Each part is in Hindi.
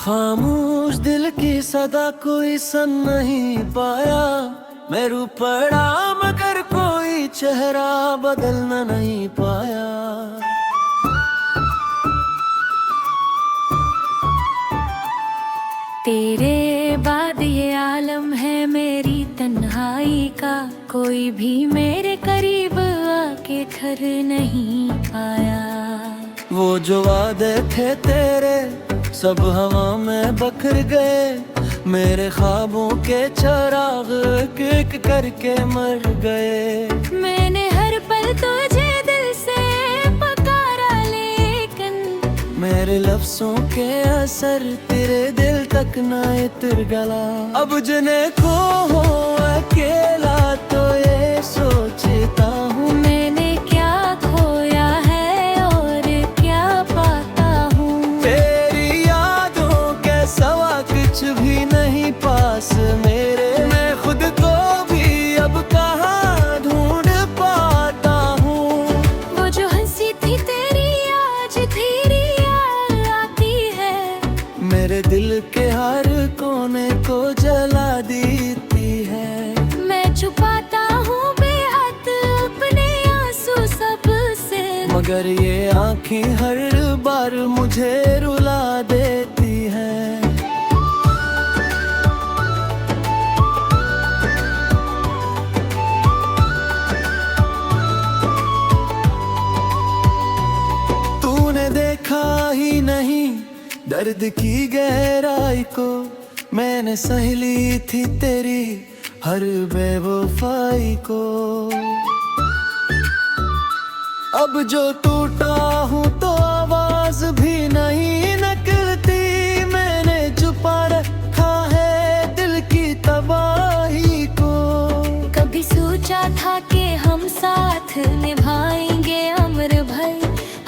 खामोश दिल की सदा कोई सुन नहीं पाया। मैं रू पड़ा मगर कोई चेहरा बदलना नहीं पाया। तेरे बाद ये आलम है मेरी तन्हाई का, कोई भी मेरे करीब आके घर नहीं आया। वो जो वादे थे तेरे सब हवा में बखर गए। मेरे ख्वाबों के चिराग एक करके मर गए। मैंने हर पल तुझे दिल से पुकारा, लेकिन मेरे लफ्जों के असर तेरे दिल तक न उतर गया। अब जिन्हें खो हो अकेला तो ये सोचता हूँ मैंने क्या खोया है और क्या पाता हूँ। तेरी यादों के सवा कुछ भी नहीं पास मेरे। मैं खुद को भी अब कहाँ ढूंढ पाता हूँ। वो जो हंसी थी तेरी आज तेरी याद आती है। मेरे दिल के हर कोने को जला देती है। मैं छुपाता हूँ बेहद अपने आंसू सबसे, मगर ये आँखें हर बार मुझे रुला देती है। तूने देखा ही नहीं दर्द की गहराई को। मैंने सह ली थी तेरी हर बेवफाई को। अब जो टूटा हूँ तो आवाज भी नहीं निकलती। मैंने छुपा रखा है दिल की तबाही को। कभी सोचा था कि हम साथ निभाएंगे अमर भर,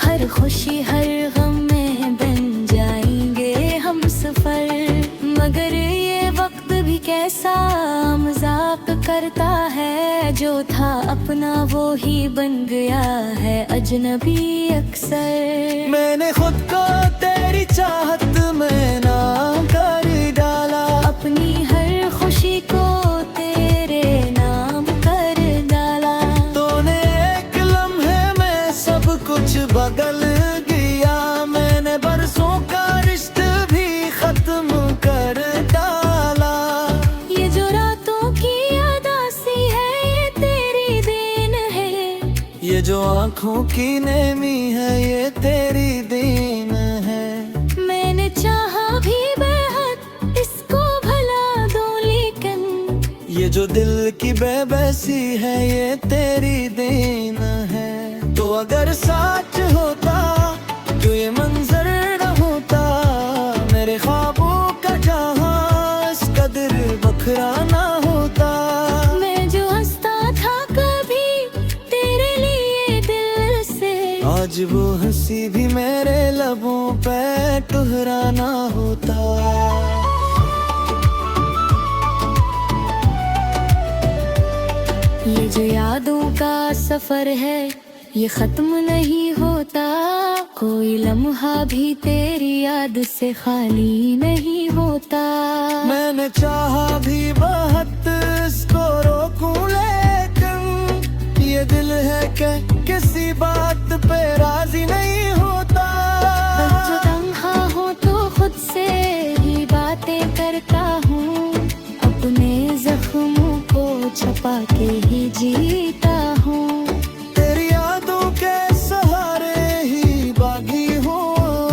हर खुशी हर गम में बन जाएंगे हम सफर। मगर ये वक्त भी कैसा मजाक करता है, जो था अपना वो ही बन गया है अजनबी अक्सर। मैंने खुद को तेरी चाहत में नाम कर डाला। अपनी हर खुशी को तेरे नाम कर डाला। तूने एक लम्हे में सब कुछ बदल गया। मैंने बरसों का रिश्ता भी खत्म कर डाला। ये जो रातों की उदासी है ये तेरी देन है। ये जो आँखों की नेमी है ये तेरी देन है। मैंने चाहा भी बेहद इसको भला दूं, लेकिन ये जो दिल की बेबसी है ये तेरी देन है। तो अगर सच होता तो ये मंजर न होता। मेरे ख्वाबों का जहां इस कदर बखरा ना होता। मैं जो हंसता था कभी तेरे लिए दिल से, आज वो हंसी भी मेरे लबों पे ठुहराना होता। ये जो यादों का सफर है ये खत्म नहीं होता। कोई लम्हा भी तेरी याद से खाली नहीं होता। मैंने चाहा भी बहुत इसको रोकूं, लेकिन ये दिल है कि किसी बात पे राजी नहीं होता। बस जो तन्हा हो तो खुद से ही बातें करता हूँ। अपने जख्मों को छुपा के ही जीता हूँ। तेरी यादों के सहारे ही बागी हूँ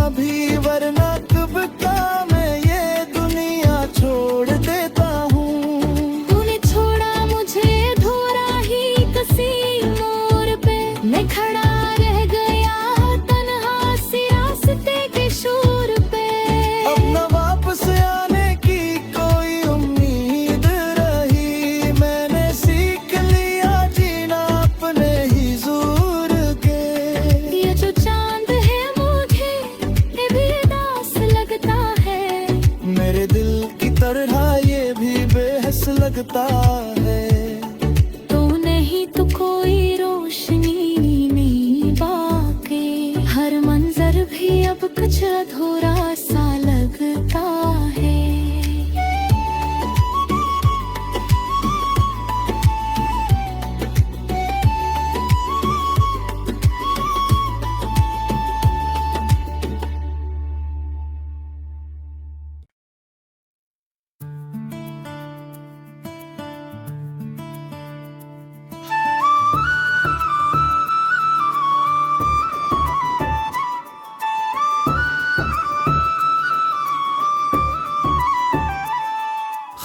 अभी, वरना कब का मैं ये दुनिया छोड़ देता हूँ। तूने छोड़ा मुझे अधूरा ही किसी मोड़ पे, मैं खड़ा रह गया तन्हा सी रास्ते के शोर पे। अब न वापस आने की कोई उम्मीद रही। मैंने सीख लिया जीना अपने ही जोर के। ये जो चांद है मुझे ये भी उदास लगता है। मेरे दिल की तरह ये भी बेहस लगता है। तू नहीं तो कोई रोशनी नहीं बाकी, हर मंजर भी अब कुछ अधूरा सा लगता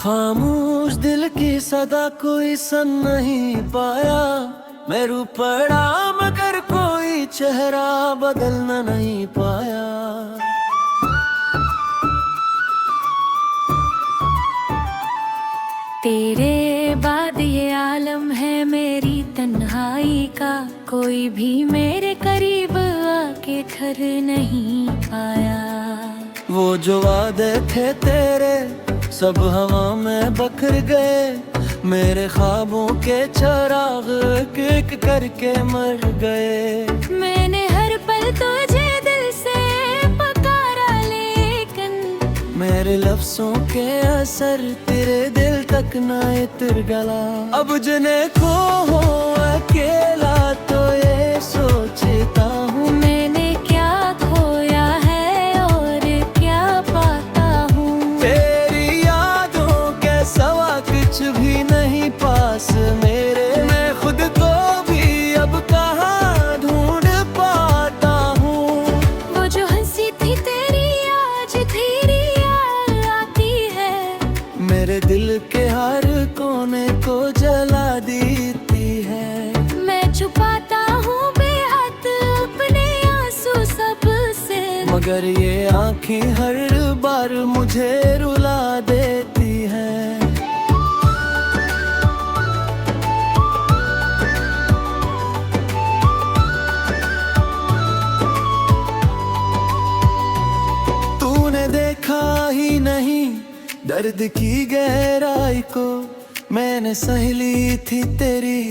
खामोश दिल की सदा कोई सुन नहीं पाया, मैं रू पड़ा मगर कोई चेहरा बदलना नहीं पाया। तेरे बाद ये आलम है मेरी तन्हाई का, कोई भी मेरे करीब आके घर नहीं आया। वो जो वादे थे तेरे सब हवा में बखर गए, मेरे ख्वाबों के चिराग एक करके मर गए। मैंने हर पल तुझे दिल से पुकारा, लेकिन मेरे लफ्जों के असर तेरे दिल तक न उतर गला। अब जिन्हें खो हो अकेला तो ये सोचता हूँ, मैंने क्या खोया है और क्या पाता हूँ। तेरी यादों के सवा कुछ भी नहीं पास मेरे, मैं खुद को भी अब कहाँ ढूंढ पाता हूँ। वो जो हंसी थी तेरी आज तेरी याद आती है, मेरे दिल के हर कोने को जला देती है। मैं छुपाता हूँ बेहद अपने आंसू सबसे, मगर ये आंखें हर बार मुझे रुला देती हैं। तूने देखा ही नहीं दर्द की गहराई को, मैंने सह ली थी तेरी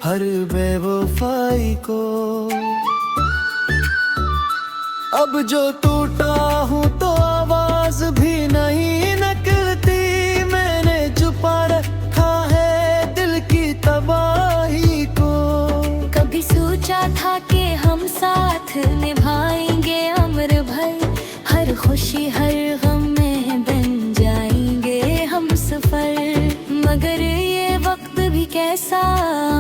हर बेवफाई को। अब जो टूटा हूँ तो आवाज भी नहीं निकलती, मैंने छुपा रखा है दिल की तबाही को। कभी सोचा था कि हम साथ निभाएंगे अमर भर, हर खुशी हर गम में बन जाएंगे हम सफर। मगर ये वक्त भी कैसा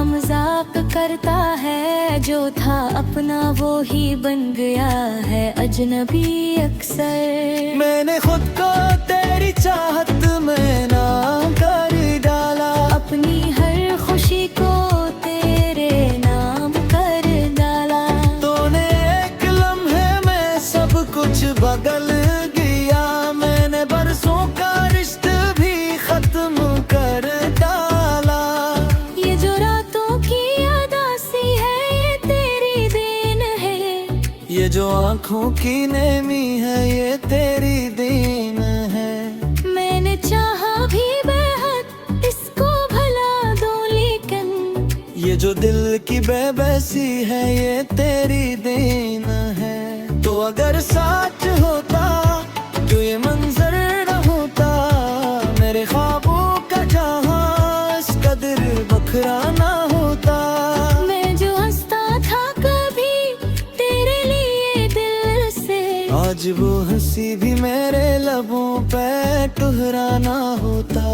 मजाक करता है, जो था अपना वो ही बन गया है अजनबी अक्सर। मैंने खुद को तेरी चाहत में ना कर डाला, अपनी हर खुशी को तेरे नाम कर डाला। तूने एक लम्हे में सब कुछ बदल गया, मैंने बरसों का रिश्ता भी खत्म कर डाला। ये जो रातों की उदासी है ये तेरी देन है, ये जो आँखों की नेमी है ये तेरी देन है। मैंने चाहा भी बेहद इसको भला दूं, लेकिन ये जो दिल की बेबसी है ये तेरी देन है। तो अगर सच होता तो ये मंजर न होता, मेरे ख्वाबों का जहां इस कदर बखरा ना होता। मैं जो हंसता था कभी तेरे लिए दिल से, आज वो हंसी भी मेरे लबों पे ठुहराना होता।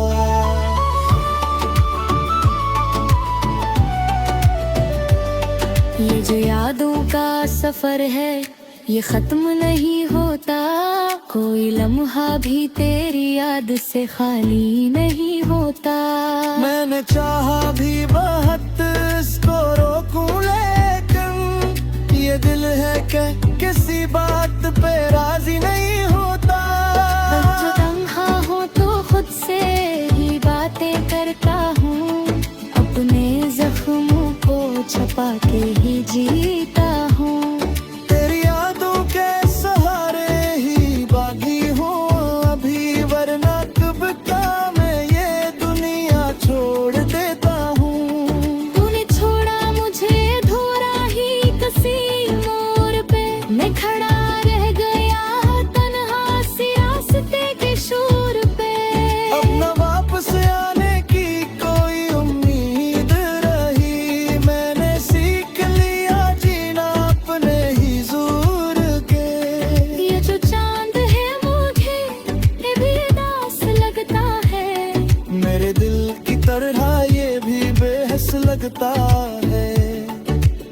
ये जो यादों का सफर है ये खत्म नहीं होता, कोई लम्हा भी तेरी याद से खाली नहीं होता। मैंने चाहा भी बहुत इसको रोकूं, लेकिन ये दिल है कि किसी बात पे राजी नहीं होता। बस जो तन्हा हो तो खुद से ही बातें करता हूँ, अपने जख्मों को छुपा के ही जीता हूँ। तेरी यादों के सहारे ही बागी हूँ अभी, वरना कब का मैं ये दुनिया छोड़ देता हूँ। तूने छोड़ा मुझे धोरा ही किसी मोड़ पे, मैं खड़ा रह गया तन्हा सी रास्ते के शोर पे। अब न वापस आने की कोई उम्मीद रही, मैंने सीख लिया जीना अपने ही जोर के। ये जो चांद है मुझे ये भी उदास लगता है, मेरे दिल की तरह ये भी बेहस लगता है।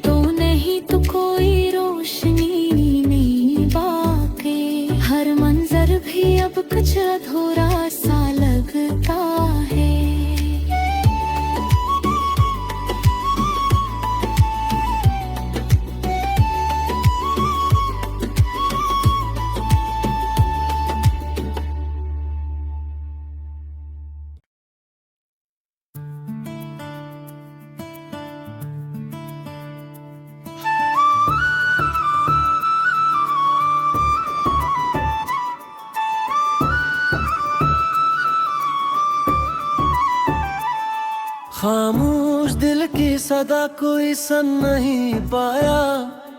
तो नहीं तो कोई रोशनी नहीं बाकी, हर मंजर भी अब कुछ अधूरा सा लग लगता है। खामोश दिल की सदा कोई सुन नहीं पाया।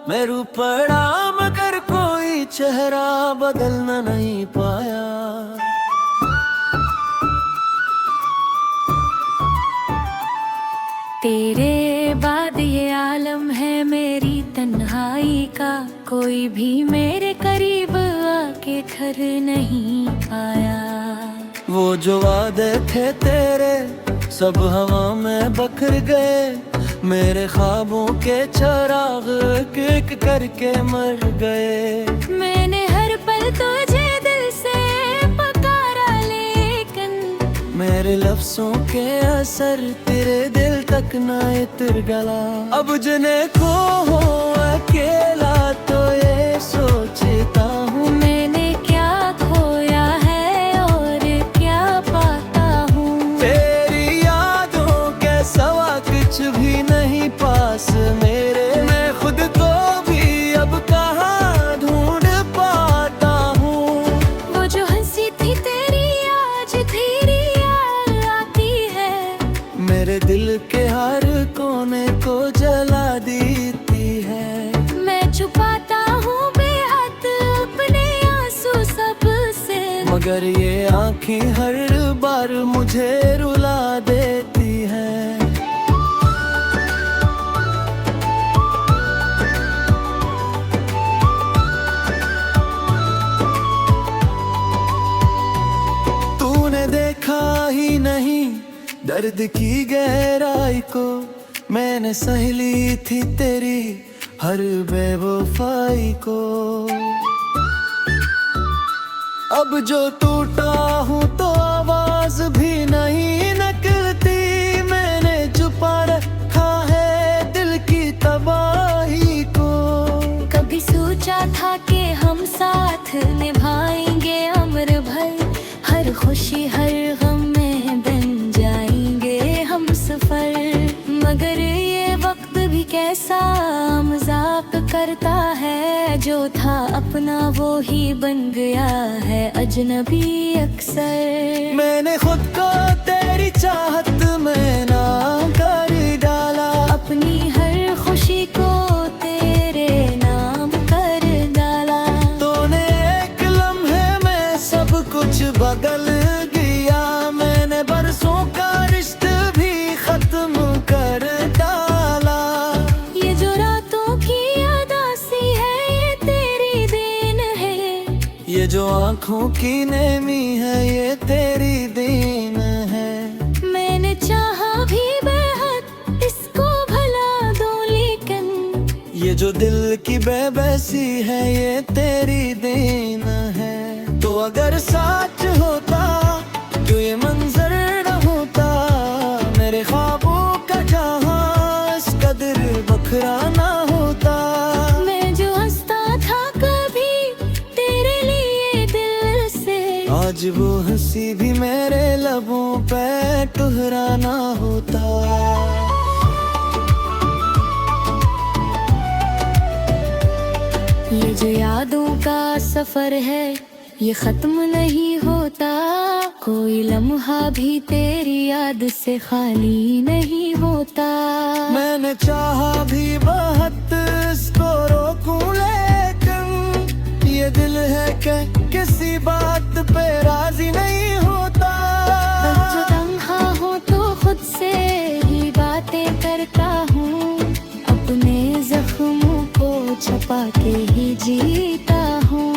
मैं रू पड़ा मगर कोई चेहरा बदलना नहीं पाया। तेरे बाद ये आलम है मेरी तन्हाई का, कोई भी मेरे करीब आके घर नहीं आया। वो जो वादे थे तेरे सब हवा में बखर गए। मेरे ख्वाबों के चिराग एक एक करके मर गए। मैंने हर पल तुझे दिल से पुकारा, लेकिन मेरे लफ्जों के असर तेरे दिल तक न उतर गला। अब जिन्हें को हो अकेला तो ये सोचता हूँ मैंने क्या खोया है और क्या पाता हूँ। तेरी यादों के सवा कुछ भी नहीं पास मेरे। मैं खुद को भी अब कहाँ ढूंढ पाता हूँ। वो जो हंसी थी तेरी आज तेरी याद आती है। मेरे दिल के हर कोने को जला देती है। मैं छुपाता हूँ बेहद अपने आंसू सबसे, मगर ये आँखें हर बार मुझे रुला देती हैं। तूने देखा ही नहीं दर्द की गहराई को। मैंने सह ली थी तेरी हर बेवफाई को। अब जो टूटा हूँ तो आवाज भी नहीं निकलती। मैंने छुपा रखा है दिल की तबाही को। कभी सोचा था कि हम साथ निभाएंगे अमर भर, हर खुशी हर गम में बन जाएंगे हम सफर। मगर ये वक्त भी कैसा मजाक करता है, जो था अपना वो ही बन गया है अजनबी अक्सर। मैंने खुद को तेरी चाहत में ना कर डाला। अपनी हर खुशी को तेरे नाम कर डाला। तूने एक लम्हे में सब कुछ बदल गया। मैंने बरसों का रिश्ता भी खत्म कर डाला। ये जो रातों की उदासी है ये तेरी देन है। ये जो आँखों की नेमी है ये तेरी देन है। मैंने चाहा भी बेहद इसको भला दूं, लेकिन ये जो दिल की बेबसी है ये तेरी देन है। तो अगर सच होता तो ये मंजर न होता। मेरे ख्वाबों का जहां इस कदर बखरा ना होता। मैं जो हंसता था कभी तेरे लिए दिल से, आज वो हंसी भी मेरे लबों पे ठुहराना होता। ये जो यादों का सफर है ये खत्म नहीं होता। कोई लम्हा भी तेरी याद से खाली नहीं होता। मैंने चाहा भी बहुत इसको रोकूं, लेकिन ये दिल है कि किसी बात पे राजी नहीं होता। जो तन्हा हो तो खुद से ही बातें करता हूँ, अपने जख्मों को छुपा के ही जीता हूँ।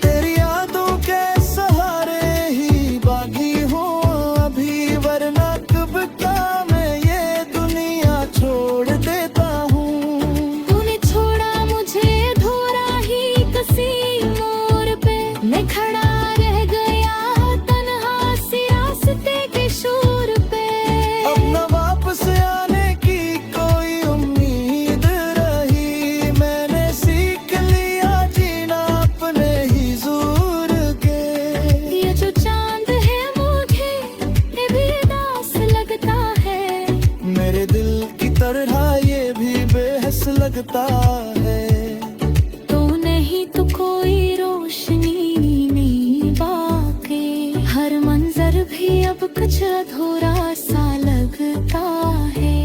तेरी यादों के सहारे ही बागी हूँ अभी, वरना कब का मैं ये दुनिया छोड़ देता हूँ। तूने छोड़ा मुझे धोरा ही किसी मोड़ पे, मैं खड़ा रह गया तन्हा सिरा कुछ अधूरा सा लगता है।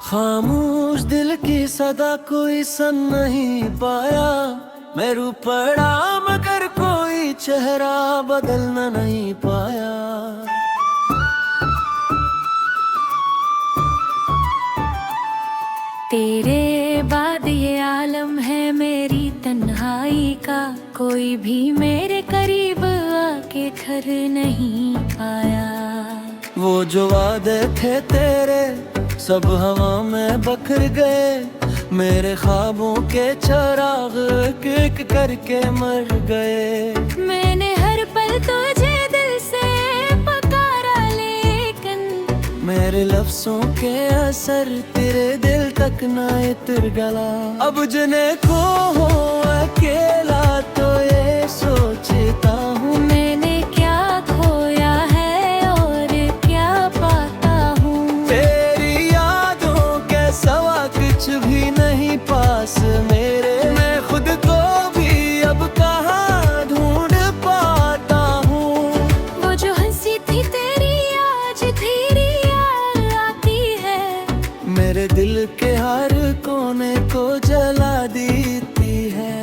खामोश दिल की सदा कोई सुन नहीं पाया, मैं रू पड़ा मगर कोई चेहरा बदलना नहीं पाया। तेरे बाद ये आलम है मेरी तन्हाई का, कोई भी मेरे करीब आके घर नहीं आया। वो जो वादे थे तेरे सब हवा में बखर गए, मेरे ख्वाबों के चिराग एक करके मर गए। मैंने हर पल तुझे दिल से पुकारा, लेकिन मेरे लफ्जों के असर तेरे दिल तक ना उतर गला। अब जने को हो अकेला तो ये सोचता हूँ, मैंने क्या खोया है और क्या पाता हूँ। तेरी यादों के सवा कुछ भी नहीं पास मेरे, मैं खुद को भी अब कहाँ ढूंढ पाता हूँ। वो जो हंसी थी तेरी आज तेरी याद आती है, मेरे दिल के हर कोने को जला देती है।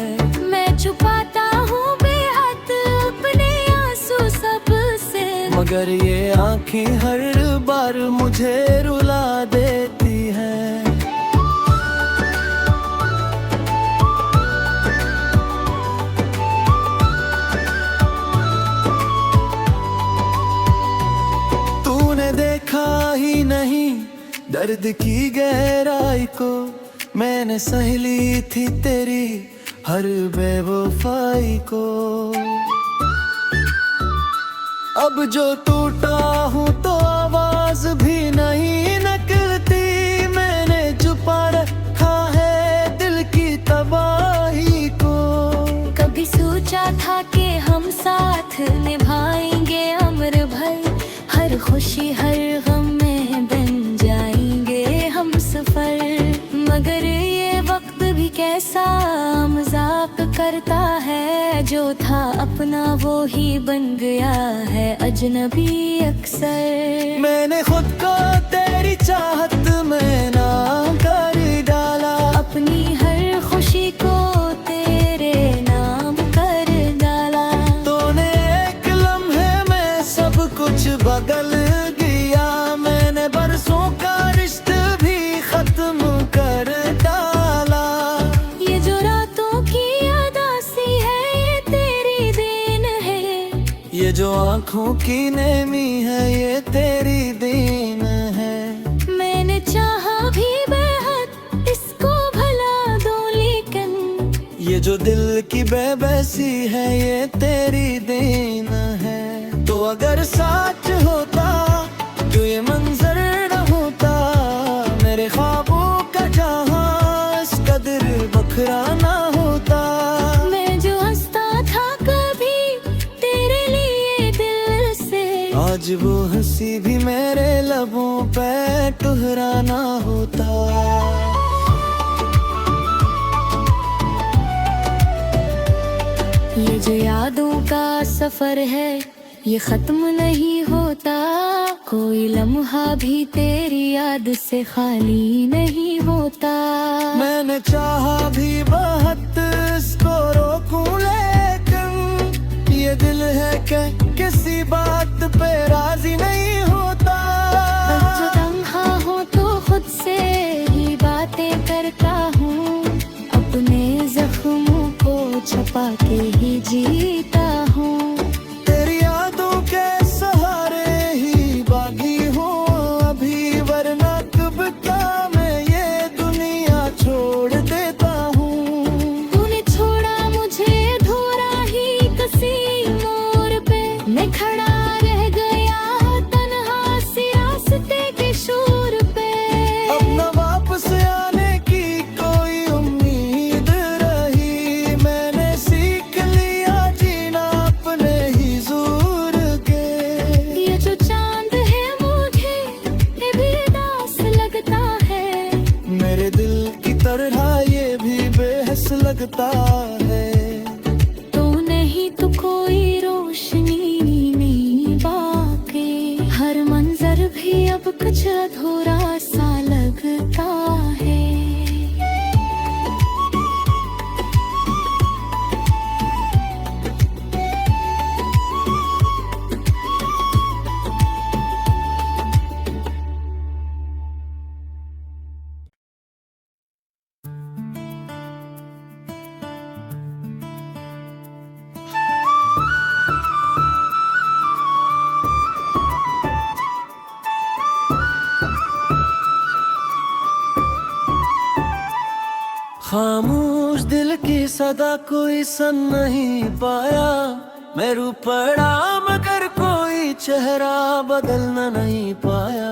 मैं छुपाता हूँ बेहद अपने आंसू सबसे, मगर ये आँखें हर बार मुझे रुला देती हैं। तूने देखा ही नहीं दर्द की गहराई को, मैंने सह ली थी तेरी हर बेवफाई को। अब जो टूटा हूँ तो आवाज भी नहीं निकलती, मैंने छुपा रखा है दिल की तबाही को। कभी सोचा था कि हम साथ निभाएंगे अमर भर, हर खुशी हर गम में बन जाएंगे हम सफर। मगर ये वक्त भी कैसा मजाक करता है, जो था अपना वो ही बन गया है अजनबी अक्सर। मैंने खुद को तेरी चाहत में नाम कर डाला, अपनी हर खुशी को तेरे नाम कर डाला। तूने एक लम्हे में सब कुछ बदल गया, मैंने बरसों का रिश्ता भी खत्म कर डाला। ये जो रातों की उदासी है ये तेरी देन है, ये जो आँखों की नेमी है ये तेरी देन है। मैंने चाहा भी बेहद इसको भला दूं, लेकिन ये जो दिल की बेबसी है ये तेरी देन है। तो अगर सच होता जो ये मंजर न होता, मेरे ख्वाबों का जहां इस कदर बखरा ना होता। मैं जो हंसता था कभी तेरे लिए दिल से, आज वो हंसी भी मेरे लबों पे ठुहराना होता। ये जो यादों का सफर है ये खत्म नहीं होता, कोई लम्हा भी तेरी याद से खाली नहीं होता। मैंने चाहा भी बहुत इसको रोकूं, लेकिन ये दिल है कि किसी बात पे राजी नहीं होता। बस जो तन्हा हो तो खुद से ही बातें करता हूँ, अपने जख्मों को छुपा के ही जीता हूँ। तेरी यादों के सहारे ही बागी हूँ अभी, वरना कब का मैं ये दुनिया छोड़ देता हूँ। तूने छोड़ा मुझे अधूरा ही किसी मोड़ पे, मैं खड़ा रह गया कुछ अधूरा सा लगता है। खामोश दिल की सदा कोई सुन नहीं पाया, मैं रू पड़ा मगर कोई चेहरा बदलना नहीं पाया।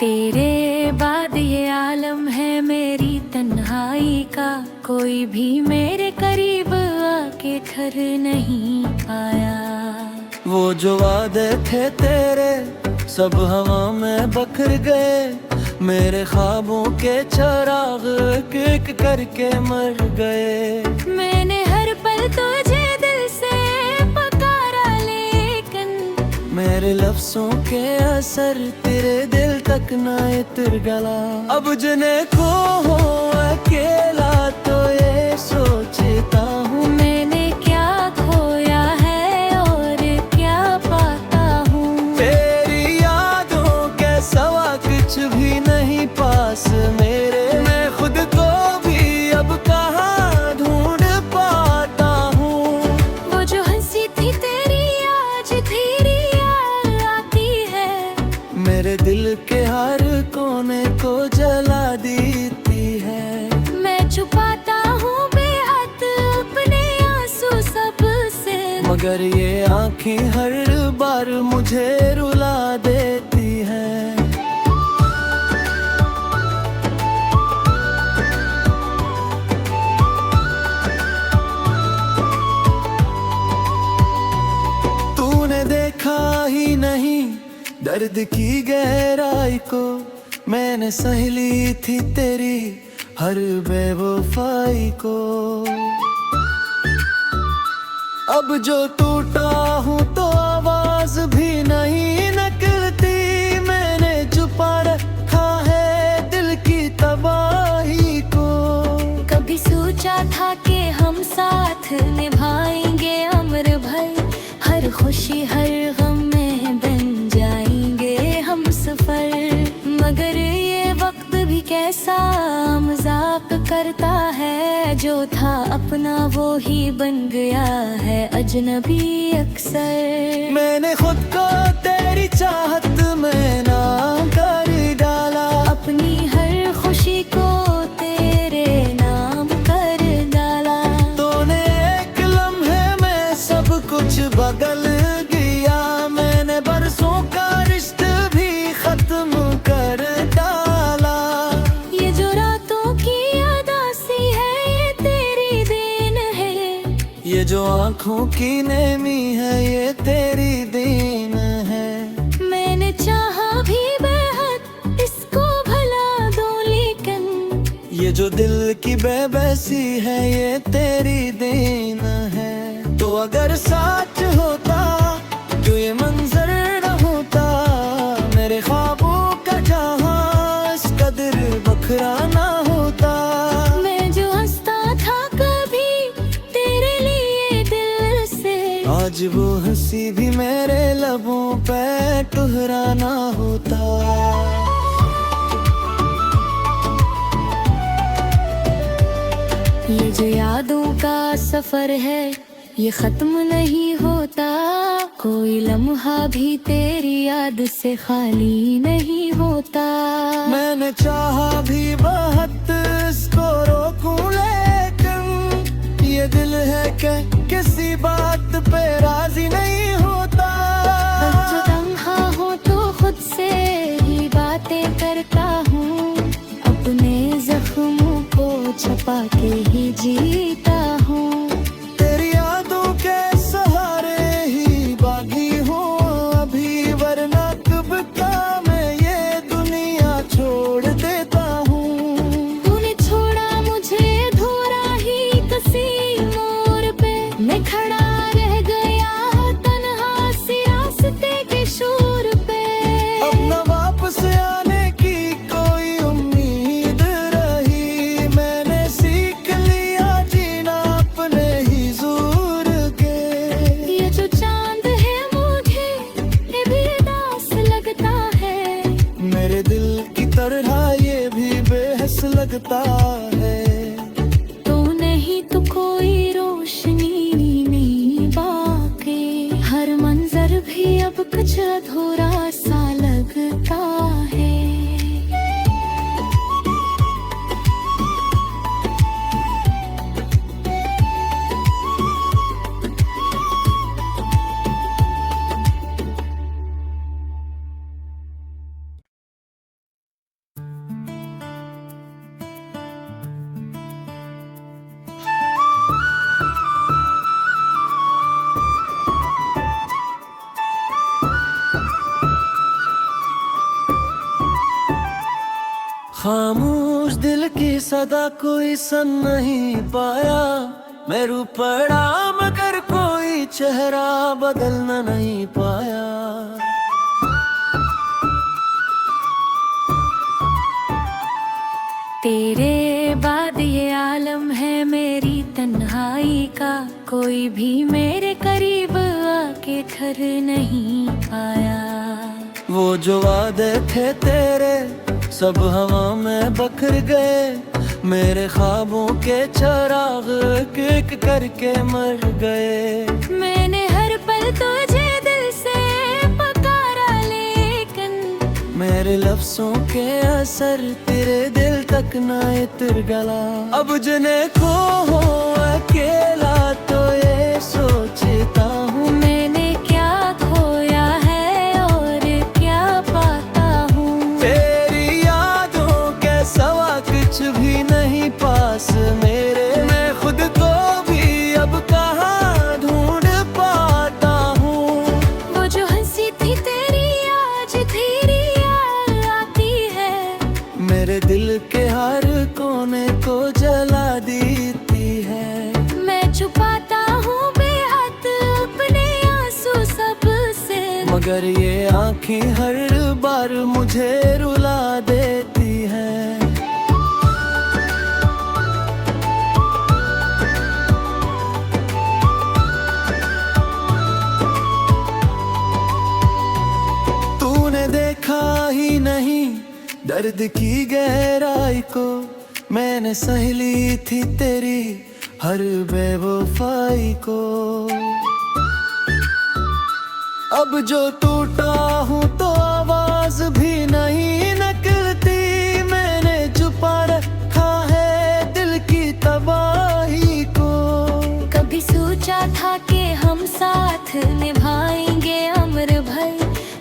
तेरे बाद ये आलम है मेरी तन्हाई का, कोई भी मेरे करीब आके घर नहीं आया। वो जो वादे थे तेरे सब हवा में बखर गए, मेरे ख्वाबों के चिराग एक करके मर गए। मैंने हर पल तुझे दिल से पुकारा, लेकिन मेरे लफ्जों के असर तेरे दिल तक न उतर गला। अब जिन्हें खो हो अकेला तो ये सोचता हूँ, मैंने क्या खोया है और क्या पाता हूँ। तेरी यादों के सवा कुछ भी नहीं पास मेरे, मैं खुद को भी अब कहाँ ढूंढ पाता हूँ। वो जो हंसी थी तेरी आज तेरी याद आती है, मेरे दिल के हर कोने को जला देती है। मैं छुपाता हूँ बेहद अपने आंसू सबसे, मगर ये आँखें हर बार मुझे रुला देती है। तूने देखा ही नहीं दर्द की गहराई को, मैंने सह ली थी तेरी हर बेवफाई को। अब जो टूटा हूँ तो आवाज भी नहीं निकलती, मैंने छुपा रखा है दिल की तबाही को। कभी सोचा था कि हम साथ निभाएंगे अमर भर, हर खुशी हर गम में बन जाएंगे हम सफर। मगर ये वक्त भी कैसा मजाक करता है, जो था अपना वो ही बन गया है अजनबी अक्सर। मैंने खुद को तेरी चाहत में ना कर डाला, अपनी हर खुशी को तेरे नाम कर डाला। तूने एक लम्हे में सब कुछ बदल गया, मैंने बरसों का रिश्ता भी खत्म कर डाला। ये जो रातों की उदासी है ये तेरी देन है, ये जो आँखों की नेमी है ये तेरी देन है। मैंने चाहा भी बेहद इसको भला दूं, लेकिन ये जो दिल की बेबसी है ये तेरी देन है। तो अगर सच होता तो ये मंजर न होता, मेरे ख्वाबों का जहां इस कदर बखरा ना होता। मैं जो हंसता था कभी तेरे लिए दिल से, आज वो हंसी भी मेरे लबों पे ठुहराना होता। ये जो यादों का सफर है ये खत्म नहीं होता, कोई लम्हा भी तेरी याद से खाली नहीं होता। मैंने चाहा भी बहुत इसको रोकूं, लेकिन ये दिल है कि किसी बात पे राजी नहीं होता। बस जो तन्हा हो तो खुद से ही बातें करता हूँ, अपने जख्मों को छुपा के ही जीता हूँ। तेरी यादों के सहारे ही बागी हूँ अभी, वरना कब का मैं ये दुनिया छोड़ देता हूँ। तूने छोड़ा मुझे अधूरा ही किसी मोड़ पे, मैं खड़ा रह गया बस लगता है। तो नहीं तो कोई रोशनी नहीं बाकी, हर मंजर भी अब कुछ अधूरा सा लगता है। खामोश दिल की सदा कोई सुन नहीं पाया। मैं रू पड़ा मगर कोई चेहरा बदलना नहीं पाया। तेरे बाद ये आलम है मेरी तन्हाई का, कोई भी मेरे करीब आके ठहर नहीं पाया। वो जो वादे थे तेरे सब हवा में बखर गए। मेरे ख्वाबों के चिराग एक एक करके मर गए। मैंने हर पल तुझे दिल से पुकारा, लेकिन मेरे लफ्जों के असर तेरे दिल तक न उतर गला। अब जिन्हें खो हो अकेला तो ये सोचता हूँ, मैंने क्या खोया है और क्या पाता हूँ। तेरी यादों के सवा कुछ भी नहीं पास मेरे। मैं खुद को भी अब कहाँ ढूंढ पाता हूँ। वो जो हंसी थी तेरी आज तेरी याद आती है। मेरे दिल के हर कोने को जला देती है। मैं छुपाता हूँ बेहद अपने आंसू सबसे, मगर ये आंखें हर बार मुझे रुला देती हैं। तूने देखा ही नहीं दर्द की गहराई को, मैंने सह ली थी तेरी हर बेवफाई को। अब जो टूटा हूँ तो आवाज भी नहीं निकलती। मैंने छुपा रखा है दिल की तबाही को। कभी सोचा था कि हम साथ निभाएंगे अमर भर,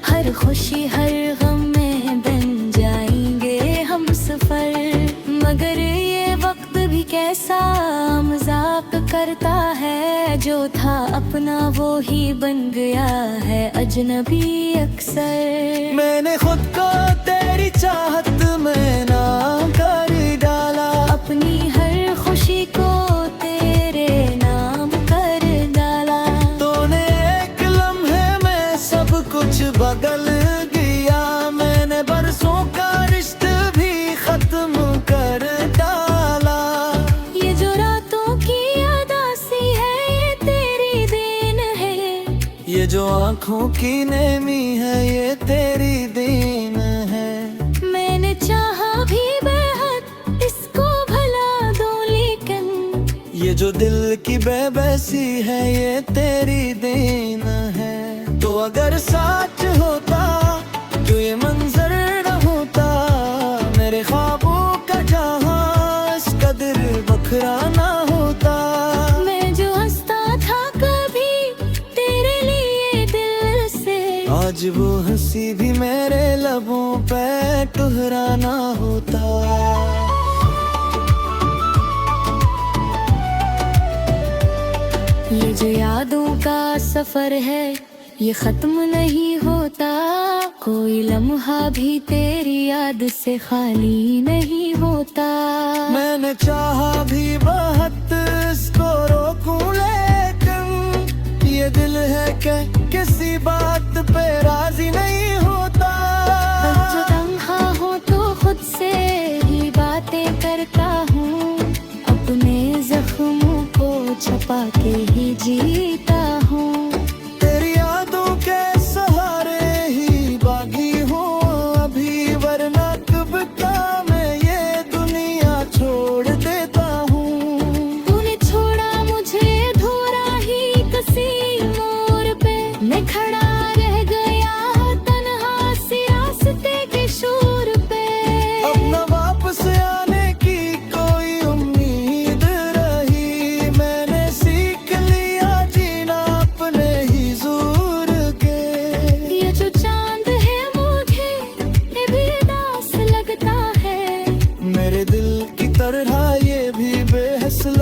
हर खुशी हर गम में बन जाएंगे हम सफर। मगर ये वक्त भी कैसा मजाक करता है, जो था अपना वो ही बन गया है अजनबी अक्सर। मैंने खुद को तेरी चाहत में ना कर डाला, अपनी हर खुशी को तेरे नाम कर डाला। तूने एक लम्हे में सब कुछ बदल गया। मैंने बरसों का रिश्ता भी खत्म कर डाला। ये जो रातों की उदासी है ये तेरी देन है। ये जो आँखों की नेमी है ये तेरी देन है। मैंने चाहा भी बेहद इसको भला दूं, लेकिन ये जो दिल की बेबसी है ये तेरी देन है। तो अगर सच होता तो ये मंजर न होता। मेरे ख्वाबों का जहां इस कदर बखरा ना होता। मैं जो हंसता था कभी तेरे लिए दिल से, आज वो हंसी भी मेरे लबों पे ठुहराना होता। ये जो यादों का सफर है ये खत्म नहीं होता। कोई लम्हा भी तेरी याद से खाली नहीं होता। मैंने चाहा भी बहुत इसको रोकूं, लेकिन ये दिल है कि किसी बात पे राजी नहीं होता। जो तन्हा हो तो खुद से ही बातें करता हूँ, अपने जख्मों को छुपा के ही जीता हूँ। तेरी यादों के सहारे ही बागी हूँ अभी, वरना कब का मैं ये दुनिया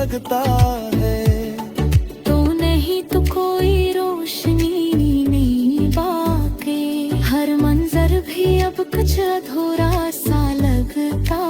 लगता है। तो नहीं तो कोई रोशनी नहीं बाकी, हर मंजर भी अब कुछ अधूरा सा लगता